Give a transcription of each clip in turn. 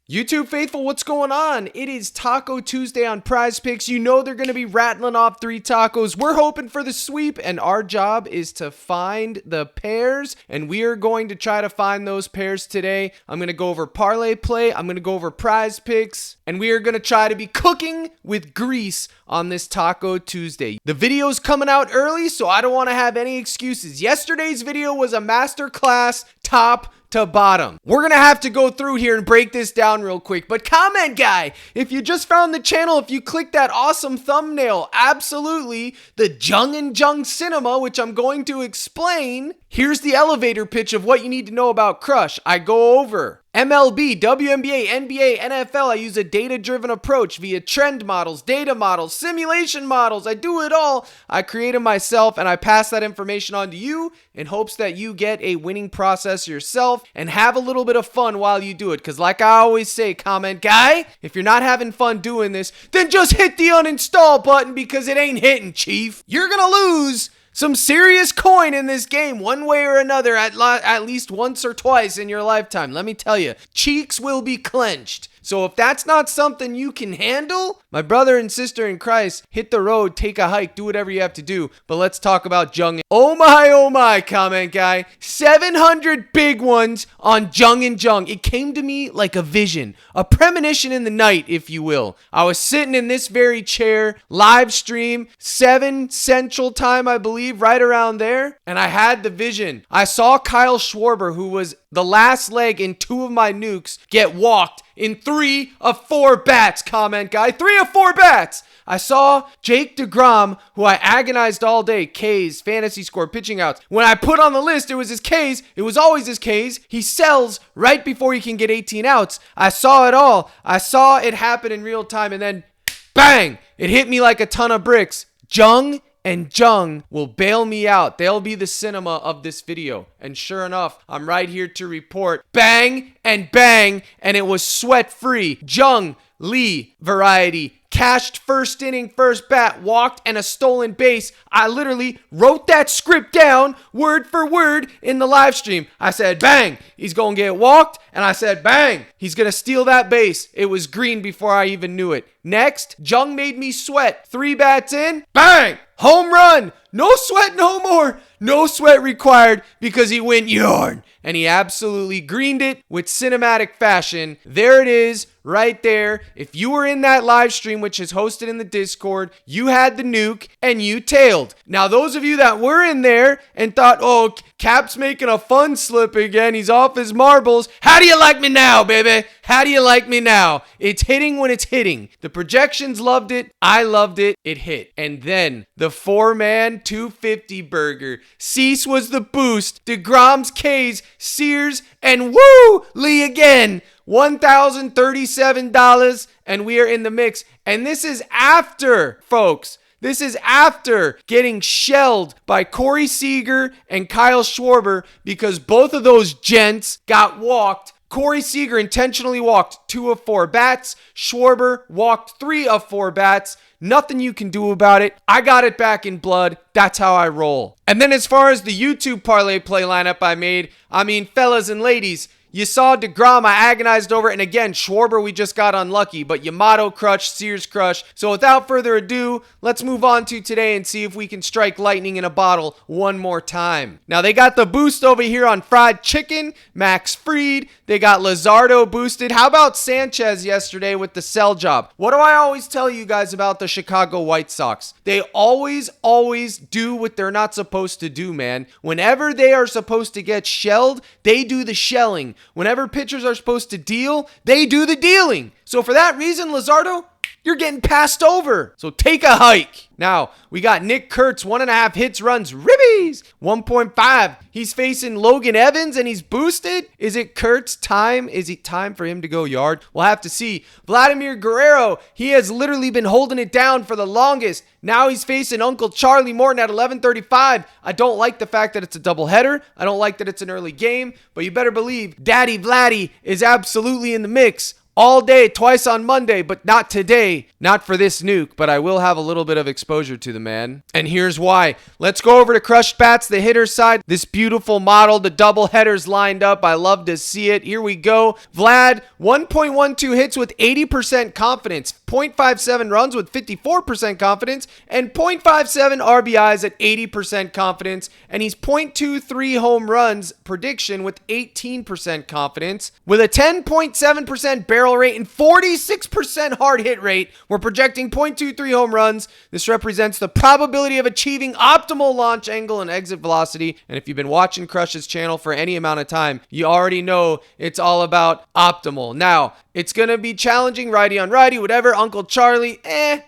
YouTube faithful, what's going on? It is Taco Tuesday on PrizePicks. You know they're going to be rattling off 3 tacos. We're hoping for the sweep, and our job is to find the pairs, and we are going to try to find those pairs today. I'm going to go over parlay play. I'm going to go over PrizePicks, and we are going to try to be cooking with grease on this Taco Tuesday. The video's coming out early, so I don't want to have any excuses. Yesterday's video was a masterclass top to bottom. We're gonna have to go through here and break this down real quick, but comment guy, if you just found the channel, if you click that awesome thumbnail, absolutely, the Jung and Jung cinema, which I'm going to explain. Here's the elevator pitch of what you need to know about Crush. I go over MLB, WNBA, NBA, NFL. I use a data-driven approach via trend models, data models, simulation models. I do it all. I create it myself, and I pass that information on to you in hopes that you get a winning process yourself and have a little bit of fun while you do it. Because like I always say, comment guy, if you're not having fun doing this, then just hit the uninstall button because it ain't hitting, chief. You're gonna lose some serious coin in this game, one way or another, at least once or twice in your lifetime. Let me tell you, cheeks will be clenched. So if that's not something you can handle, my brother and sister in Christ, hit the road, take a hike, do whatever you have to do. But let's talk about Jung. Oh my, comment guy. 700 big ones on Jung and Jung. It came to me like a vision, a premonition in the night, if you will. I was sitting in this very chair, live stream, 7 Central Time, I believe, right around there. And I had the vision. I saw Kyle Schwarber, who was the last leg in 2 of my nukes, get walked in 3 of 4 bats, comment guy. 3 of 4 bats. I saw Jake DeGrom, who I agonized all day. K's, fantasy score, pitching outs. When I put on the list, it was his K's. It was always his K's. He sells right before he can get 18 outs. I saw it all. I saw it happen in real time, and then bang! It hit me like a ton of bricks. Jung and Jung will bail me out. They'll be the cinema of this video. And sure enough, I'm right here to report. Bang and bang, and it was sweat-free. Jung Lee variety. Cashed first inning, first bat, walked, and a stolen base. I literally wrote that script down word for word in the live stream. I said, bang, he's going to get walked. And I said, bang, he's going to steal that base. It was Greene before I even knew it. Next, Jung made me sweat. 3 bats in, bang, home run. No sweat no more. No sweat required because he went yarn. And he absolutely greened it with cinematic fashion. There it is, right there. If you were in that live stream, which is hosted in the Discord, you had the nuke and you tailed. Now, those of you that were in there and thought, oh, Cap's making a fun slip again, he's off his marbles. How do you like me now, baby? How do you like me now? It's hitting when it's hitting. The projections loved it. I loved it. It hit. And then the 4-man 250 burger. Cease was the boost. DeGrom's K's, Sears, and woo! Lee again. $1,037, and we are in the mix. And this is after, folks. This is after getting shelled by Corey Seager and Kyle Schwarber because both of those gents got walked. Corey Seager intentionally walked 2 of 4 bats. Schwarber walked 3 of 4 bats. Nothing you can do about it. I got it back in blood. That's how I roll. And then as far as the YouTube parlay play lineup I made, fellas and ladies, you saw DeGrom, I agonized over it. And again, Schwarber, we just got unlucky. But Yamato crush, Sears crush. So without further ado, let's move on to today and see if we can strike lightning in a bottle one more time. Now, they got the boost over here on fried chicken, Max Fried. They got Luzardo boosted. How about Sanchez yesterday with the sell job? What do I always tell you guys about the Chicago White Sox? They always do what they're not supposed to do, man. Whenever they are supposed to get shelled, they do the shelling. Whenever pitchers are supposed to deal, they do the dealing. So for that reason, Luzardo, you're getting passed over. So take a hike. Now, we got Nick Kurtz, 1.5 hits, runs, ribbies, 1.5. He's facing Logan Evans and he's boosted. Is it Kurtz time? Is it time for him to go yard? We'll have to see. Vladimir Guerrero, he has literally been holding it down for the longest. Now he's facing Uncle Charlie Morton at 11:35. I don't like the fact that it's a doubleheader. I don't like that it's an early game, but you better believe Daddy Vladdy is absolutely in the mix. all day, twice on Monday, but not today. Not for this nuke, but I will have a little bit of exposure to the man. And here's why. Let's go over to Crushed Bats, the hitter side. This beautiful model, the double headers lined up. I love to see it. Here we go. Vlad, 1.12 hits with 80% confidence, 0.57 runs with 54% confidence, and 0.57 RBIs at 80% confidence. And he's 0.23 home runs prediction with 18% confidence. With a 10.7% barrel rate and 46% hard hit rate, we're projecting 0.23 home runs. This represents the probability of achieving optimal launch angle and exit velocity. And if you've been watching Crush's channel for any amount of time, you already know it's all about optimal. Now, it's going to be challenging, righty on righty, whatever. Uncle Charlie,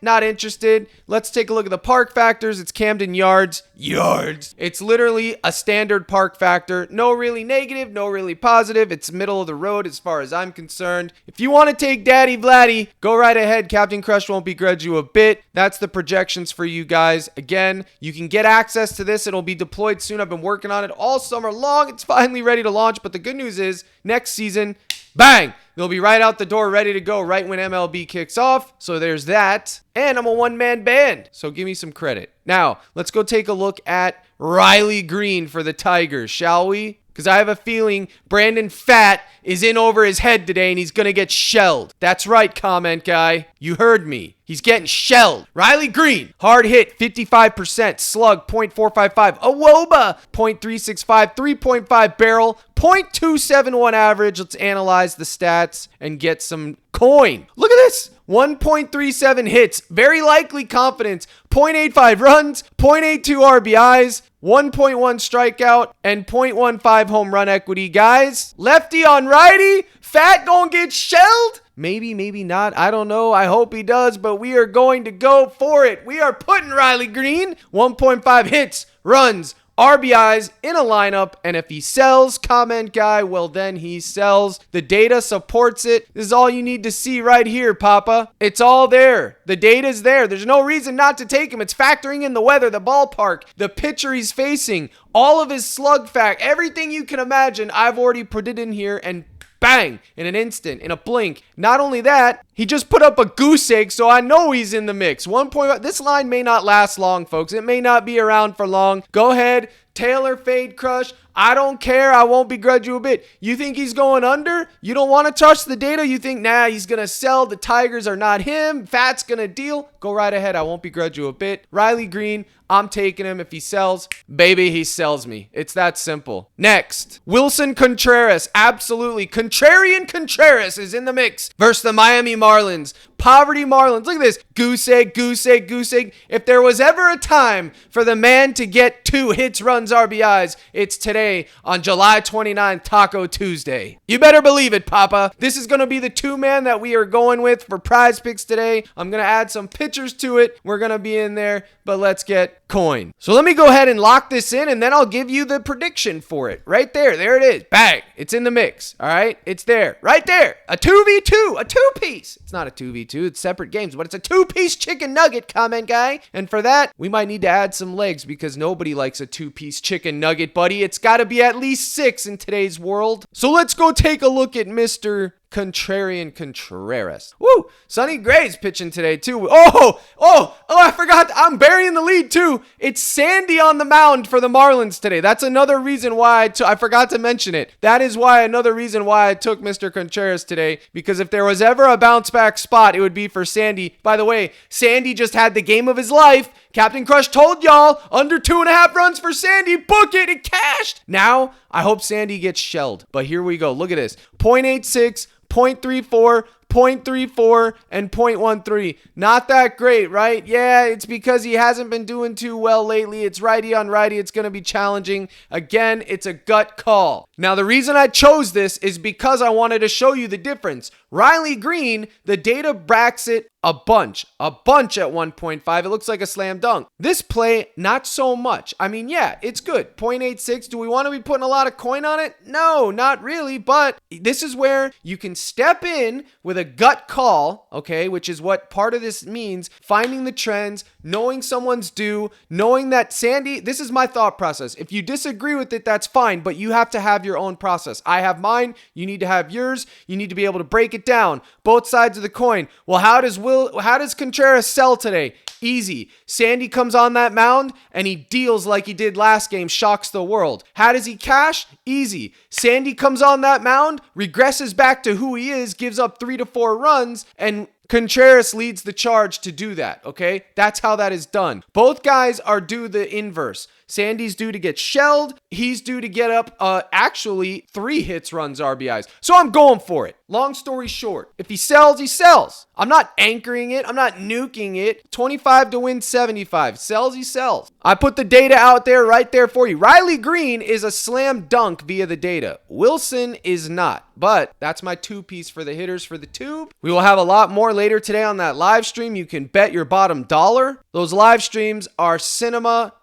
not interested. Let's take a look at the park factors. It's Camden Yards. It's literally a standard park factor. No really negative, no really positive. It's middle of the road as far as I'm concerned. If you want to take Daddy Vladdy, go right ahead. Captain Crush won't begrudge you a bit. That's the projections for you guys. Again, you can get access to this. It'll be deployed soon. I've been working on it all summer long. It's finally ready to launch. But the good news is next season, bang! They'll be right out the door, ready to go right when MLB kicks off. So there's that. And I'm a one-man band, so give me some credit. Now, let's go take a look at Riley Greene for the Tigers, shall we? Because I have a feeling Brandon Fat is in over his head today and he's going to get shelled. That's right, comment guy. You heard me. He's getting shelled. Riley Greene, hard hit, 55%, slug, 0.455, awoba, 0.365, 3.5 barrel, 0.271 average. Let's analyze the stats and get some coin. Look at this. 1.37 hits, very likely confidence, 0.85 runs, 0.82 RBIs, 1.1 strikeout, and 0.15 home run equity. Guys, lefty on righty, Fat gonna get shelled? Maybe, maybe not. I don't know. I hope he does, but we are going to go for it. We are putting Riley Greene 1.5 hits, runs, RBIs in a lineup, and if he sells, comment guy, well then he sells. The data supports it. This is all you need to see right here, Papa. It's all there. The data's there. There's no reason not to take him. It's factoring in the weather, the ballpark, the pitcher he's facing, all of his slug fact, everything you can imagine, I've already put it in here, and bang, in an instant, in a blink. Not only that, he just put up a goose egg, so I know he's in the mix. 1 This line may not last long, folks. It may not be around for long. Go ahead, Taylor fade crush. I don't care. I won't begrudge you a bit. You think he's going under? You don't want to touch the data? You think, nah, he's going to sell. The Tigers are not him. Fat's going to deal. Go right ahead. I won't begrudge you a bit. Riley Greene, I'm taking him. If he sells, baby, he sells me. It's that simple. Next, Wilson Contreras. Absolutely. Contrarian Contreras is in the mix versus the Miami Marlins. Poverty Marlins. Look at this. Goose egg, goose egg, goose egg. If there was ever a time for the man to get 2 hits, runs, RBIs, it's today on July 29th, Taco Tuesday. You better believe it, Papa. This is going to be the 2-man that we are going with for prize picks today. I'm going to add some pitchers to it. We're going to be in there, but let's get coin. So let me go ahead and lock this in, and then I'll give you the prediction for it. Right there. There it is. Bang. It's in the mix. All right. It's there. Right there. A 2v2. A 2-piece. It's not a 2v2. It's separate games, but it's a 2-piece chicken nugget, comment guy. And for that, we might need to add some legs because nobody likes a 2-piece chicken nugget, buddy. It's got to be at least 6 in today's world. So let's go take a look at Mr. Contrarian Contreras. Woo! Sonny Gray's pitching today too. I forgot. I'm burying the lead too. It's Sandy on the mound for the Marlins today. That's another reason why I forgot to mention it. That is why another reason why I took Mr. Contreras today, because if there was ever a bounce back spot, it would be for Sandy. By the way, Sandy just had the game of his life. Captain Crush told y'all, under 2.5 runs for Sandy. Book it. It cashed. Now, I hope Sandy gets shelled. But here we go. Look at this. 0.86, 0.34, 0.34, and 0.13. Not that great, right? Yeah, it's because he hasn't been doing too well lately. It's righty on righty. It's going to be challenging. Again, it's a gut call. Now, the reason I chose this is because I wanted to show you the difference. Riley Greene, the data backs it a bunch at 1.5. It looks like a slam dunk. This play, not so much. I mean, yeah, it's good. 0.86. Do we want to be putting a lot of coin on it? No, not really. But this is where you can step in with a gut call, okay, which is what part of this means, finding the trends, knowing someone's due, knowing that Sandy, this is my thought process. If you disagree with it, that's fine, but you have to have your own process. I have mine. You need to have yours. You need to be able to break it down. Both sides of the coin. Well, how does Contreras sell today? Easy. Sandy comes on that mound and he deals like he did last game, shocks the world. How does he cash? Easy. Sandy comes on that mound, regresses back to who he is, gives up 3 to 4 runs, and Contreras leads the charge to do that, okay? That's how that is done. Both guys are due the inverse. Sandy's due to get shelled. He's due to get up, actually 3 hits, runs, RBIs. So I'm going for it. Long story short, if he sells, he sells. I'm not anchoring it. I'm not nuking it. 25 to win 75. Sells, he sells. I put the data out there right there for you. Riley Greene is a slam dunk via the data. Wilson is not. But that's my 2-piece for the hitters for the tube. We will have a lot more later today on that live stream. You can bet your bottom dollar. Those live streams are cinema,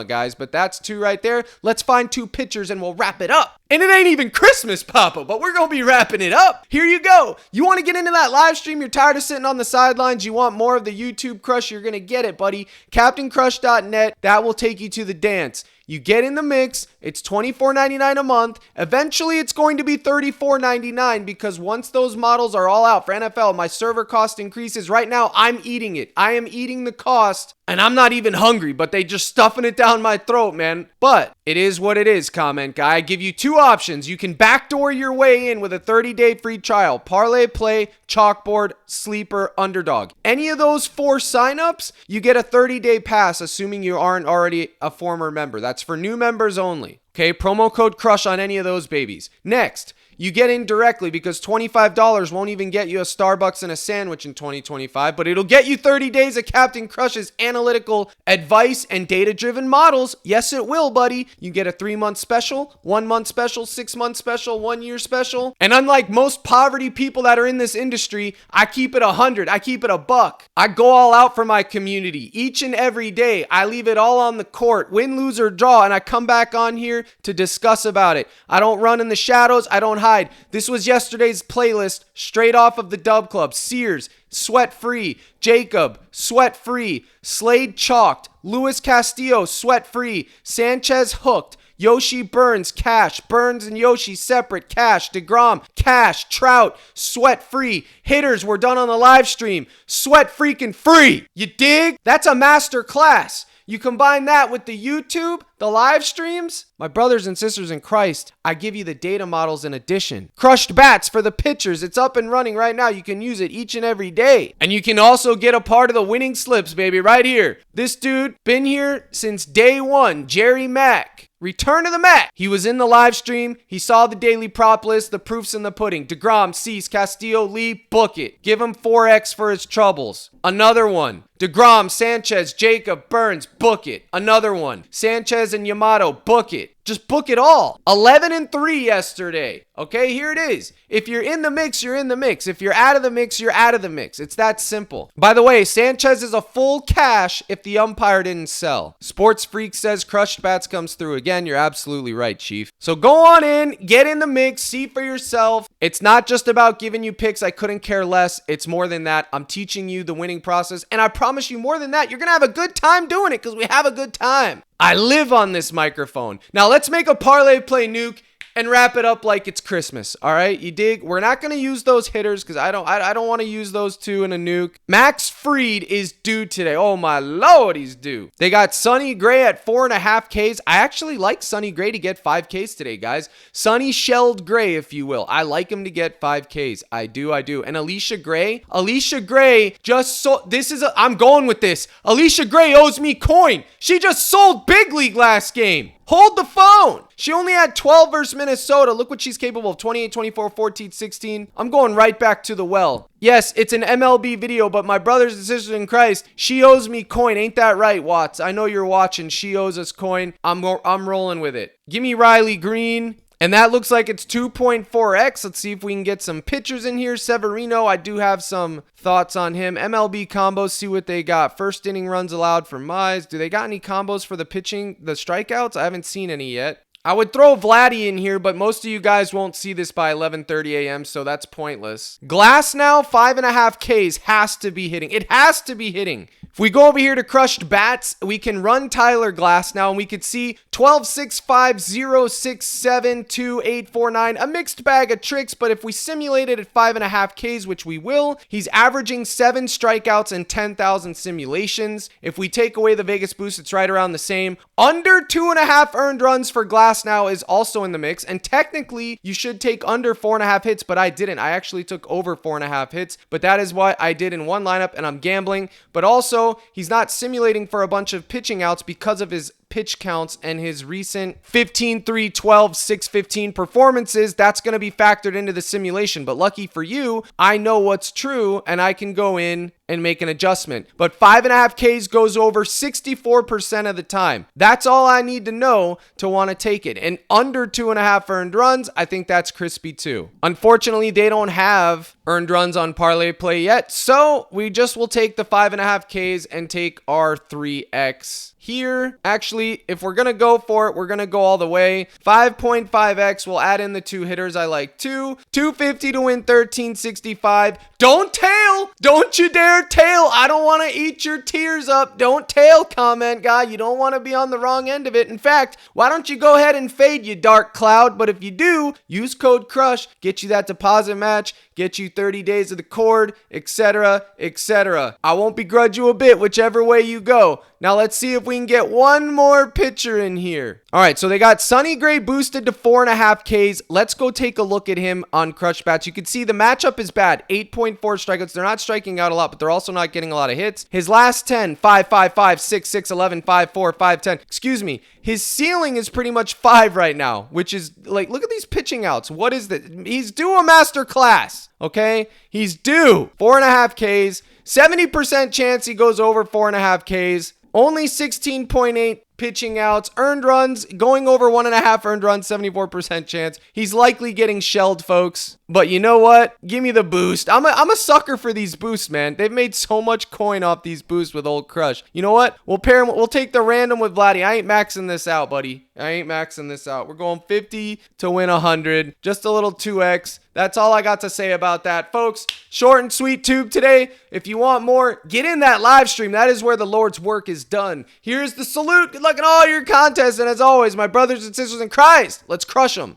guys. But that's 2 right there. Let's find 2 pitchers and we'll wrap it up. And it ain't even Christmas, Papa, but we're going to be wrapping it up. Here you go. You want to get into that live stream? You're tired of sitting on the sidelines. You want more of the YouTube crush? You're going to get it, buddy. CaptainCrush.net. That will take you to the dance. You get in the mix. It's $24.99 a month. Eventually, it's going to be $34.99 because once those models are all out for NFL, my server cost increases. Right now, I'm eating it. I am eating the cost, and I'm not even hungry, but they just stuffing it down my throat, man. But it is what it is, comment guy. I give you 2 options. You can backdoor your way in with a 30-day free trial. Parlay, play, chalkboard, sleeper, underdog. Any of those 4 signups, you get a 30-day pass, assuming you aren't already a former member. That's for new members only. Okay, promo code CRUSH on any of those babies. Next, you get in directly because $25 won't even get you a Starbucks and a sandwich in 2025, but it'll get you 30 days of Captain Crush's analytical advice and data-driven models. Yes, it will, buddy. You get a 3-month special, 1-month special, 6-month special, 1-year special. And unlike most poverty people that are in this industry, I keep it 100. I keep it a buck. I go all out for my community. Each and every day, I leave it all on the court, win, lose, or draw, and I come back on here to discuss about it. I don't run in the shadows. I don't hide. This was yesterday's playlist straight off of the Dub Club. Sears, sweat free. Jacob, sweat free. Slade chalked. Luis Castillo, sweat free. Sanchez hooked. Yoshi Burns, cash. Burns and Yoshi separate, cash. DeGrom, cash. Trout, sweat free. Hitters were done on the live stream. Sweat freaking free. You dig? That's a master class. You combine that with the YouTube, the live streams, my brothers and sisters in Christ, I give you the data models in addition. Crushed bats for the pitchers. It's up and running right now. You can use it each and every day. And you can also get a part of the winning slips, baby, right here. This dude been here since day 1, Jerry Mack. Return to the mat. He was in the live stream. He saw the daily prop list, the proofs in the pudding. DeGrom, Cease, Castillo, Lee, book it. Give him 4X for his troubles. Another one. DeGrom, Sanchez, Jacob, Burns, book it. Another one. Sanchez and Yamato, book it. Just book it all. 11-3 yesterday. Okay, here it is. If you're in the mix, you're in the mix. If you're out of the mix, you're out of the mix. It's that simple. By the way, Sanchez is a full cash if the umpire didn't sell. Sports Freak says crushed bats comes through again. You're absolutely right, Chief. So go on in, get in the mix, see for yourself. It's not just about giving you picks. I couldn't care less. It's more than that. I'm teaching you the winning process. And I promise you more than that. You're going to have a good time doing it because we have a good time. I live on this microphone. Now let's make a parlay play nuke and wrap it up like it's Christmas. All right, you dig? We're not going to use those hitters because I don't want to use those 2 in a nuke. Max Fried is due today. Oh my Lord, he's due. They got Sonny Gray at 4.5 Ks. I actually like Sonny Gray to get 5 Ks today, guys. Sonny Shelled Gray, if you will. I like him to get 5 Ks. I do. And Alicia Gray just sold. I'm going with this. Alicia Gray owes me coin. She just sold Big League last game. Hold the phone. She only had 12 versus Minnesota. Look what she's capable of. 28, 24, 14, 16. I'm going right back to the well. Yes, it's an MLB video, but my brothers and sisters in Christ, she owes me coin. Ain't that right, Watts? I know you're watching. She owes us coin. I'm rolling with it. Give me Riley Greene. And that looks like it's 2.4x. Let's see if we can get some pitchers in here. Severino, I do have some thoughts on him. MLB combos, see what they got. First inning runs allowed for Mize. Do they got any combos for the pitching, the strikeouts? I haven't seen any yet. I would throw Vladdy in here, but most of you guys won't see this by 11:30 a.m., so that's pointless. Glass now, 5.5 Ks has to be hitting. It has to be hitting If we go over here to crushed bats, we can run Tyler Glass now, and we could see 12, 6, 5, 0, 6, 7, 2, 8, 4, 9, a mixed bag of tricks. But if we simulate it at 5.5 Ks, which we will, he's averaging 7 strikeouts and 10,000 simulations. If we take away the Vegas boost, it's right around the same. Under 2.5 earned runs for Glass now is also in the mix, and technically you should take under 4.5 hits, but I didn't. I actually took over 4.5 hits, but that is what I did in one lineup, and I'm gambling. But also, he's not simulating for a bunch of pitching outs because of his pitch counts and his recent 15, 3, 12, 6, 15 performances. That's going to be factored into the simulation. But lucky for you, I know what's true, and I can go in and make an adjustment. But 5.5 Ks goes over 64% of the time. That's all I need to know to want to take it. And under 2.5 earned runs, I think that's crispy too. Unfortunately, they don't have earned runs on Parlay Play yet, so we just will take the 5.5 Ks and take our 3X here. Actually, if we're gonna go for it, we're gonna go all the way. 5.5x, we'll add in the 2 hitters. I like 250 to win 1365. Don't tail, don't you dare tail. I don't want to eat your tears up. Don't tail, comment guy. You don't want to be on the wrong end of it. In fact, why don't you go ahead and fade, you dark cloud? But if you do, use code CRUSH, get you that deposit match, get you 30 days of the cord, etc., etc. I won't begrudge you a bit whichever way you go. Now let's see if we can get one more pitcher in here. All right, so they got Sonny Gray boosted to 4.5 Ks. Let's go take a look at him on Crush Bats. You can see the matchup is bad. 8.4 strikeouts. They're not striking out a lot, but they're also not getting a lot of hits. His last 10, 5, 5, 5, 6, 6, 11, 5, 4, 5, 10. Excuse me. His ceiling is pretty much 5 right now, which is like, look at these pitching outs. What is this? He's due a master class, okay? He's due 4.5 Ks. 70% chance he goes over 4.5 Ks. Only 16.8 pitching outs, earned runs, going over 1.5 earned runs, 74% chance. He's likely getting shelled, folks. But you know what? Give me the boost. I'm a sucker for these boosts, man. They've made so much coin off these boosts with Old Crush. You know what? We'll pair him. We'll take the random with Vladdy. I ain't maxing this out, buddy. I ain't maxing this out. We're going 50 to win 100. Just a little 2x. That's all I got to say about that, folks. Short and sweet tube today. If you want more, get in that live stream. That is where the Lord's work is done. Here's the salute. Good luck in all your contests. And as always, my brothers and sisters in Christ, let's crush them.